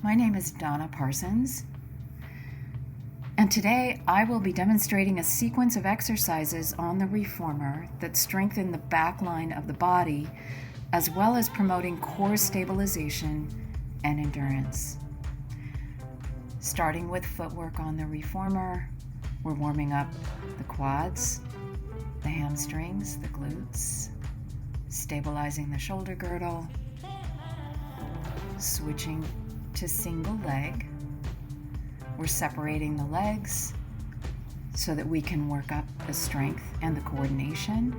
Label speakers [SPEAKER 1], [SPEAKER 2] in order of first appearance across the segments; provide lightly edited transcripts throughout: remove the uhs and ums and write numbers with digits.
[SPEAKER 1] My name is Donna Parsons, and today I will be demonstrating a sequence of exercises on the reformer that strengthen the back line of the body, as well as promoting core stabilization and endurance. Starting with footwork on the reformer, we're warming up the quads, the hamstrings, the glutes, stabilizing the shoulder girdle, switching to single leg. We're separating the legs so that we can work up the strength and the coordination.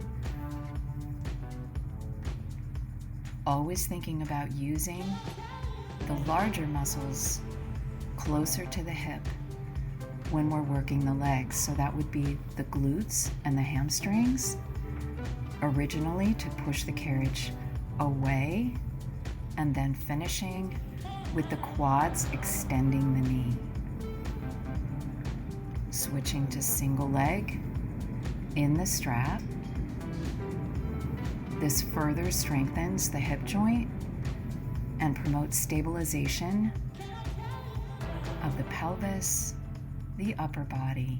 [SPEAKER 1] Always thinking about using the larger muscles closer to the hip when we're working the legs. So that would be the glutes and the hamstrings, originally to push the carriage away, and then finishing with the quads extending the knee. Switching to single leg in the strap. This further strengthens the hip joint and promotes stabilization of the pelvis, the upper body.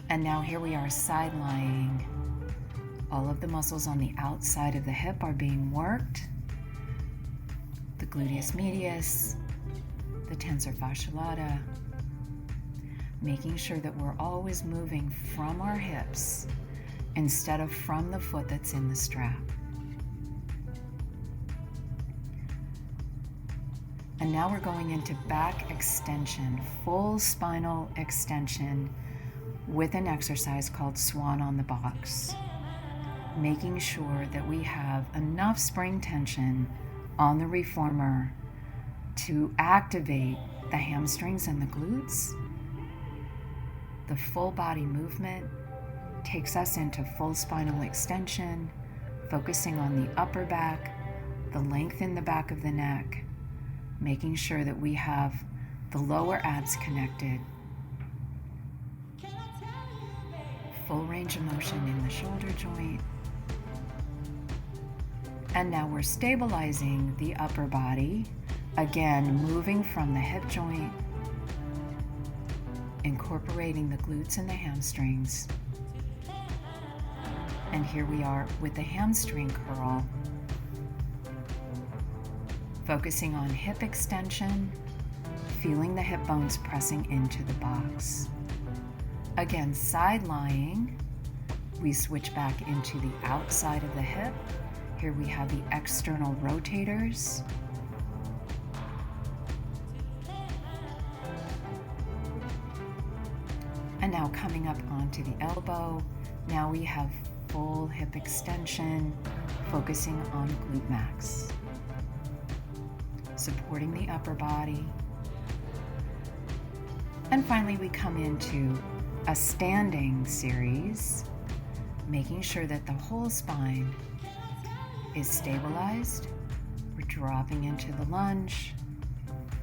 [SPEAKER 1] And now here we are side lying. All of the muscles on the outside of the hip are being worked. The gluteus medius, the tensor fasciae lata, making sure that we're always moving from our hips instead of from the foot that's in the strap. And now we're going into back extension, full spinal extension with an exercise called Swan on the Box, making sure that we have enough spring tension on the reformer to activate the hamstrings and the glutes. The full body movement takes us into full spinal extension, focusing on the upper back, the length in the back of the neck, making sure that we have the lower abs connected. Full range of motion in the shoulder joint. And now we're stabilizing the upper body, again moving from the hip joint, incorporating the glutes and the hamstrings. And here we are with the hamstring curl, focusing on hip extension, feeling the hip bones pressing into the box. Again, side lying, we switch back into the outside of the hip. Here we have the external rotators. And now coming up onto the elbow, now we have full hip extension, focusing on glute max. Supporting the upper body. And finally, we come into a standing series, making sure that the whole spine is stabilized. We're dropping into the lunge,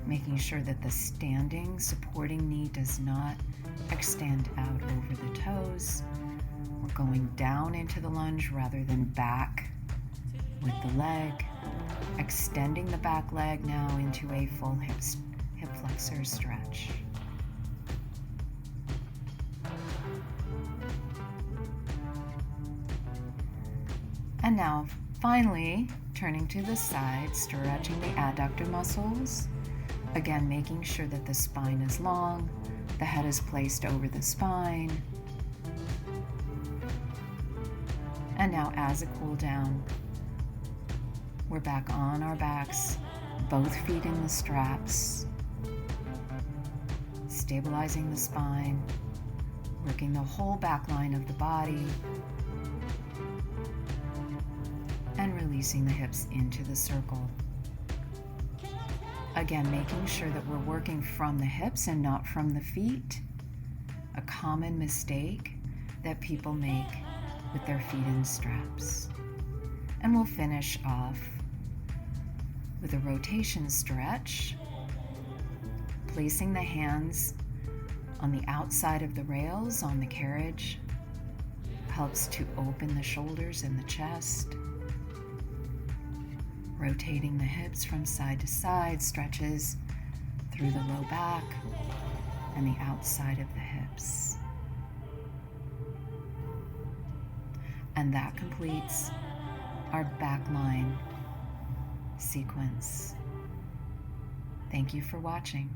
[SPEAKER 1] making sure that the standing supporting knee does not extend out over the toes. We're going down into the lunge rather than back with the leg, extending the back leg now into a full hip flexor stretch. And now finally, turning to the side, stretching the adductor muscles. Again, making sure that the spine is long, the head is placed over the spine. And now as a cool down, we're back on our backs, both feet in the straps, stabilizing the spine, working the whole back line of the body, and releasing the hips into the circle. Again, making sure that we're working from the hips and not from the feet. A common mistake that people make with their feet in straps. And we'll finish off with a rotation stretch, placing the hands on the outside of the rails on the carriage helps to open the shoulders and the chest. rotating the hips from side to side, stretches through the low back and the outside of the hips. And that completes our back line sequence. Thank you for watching.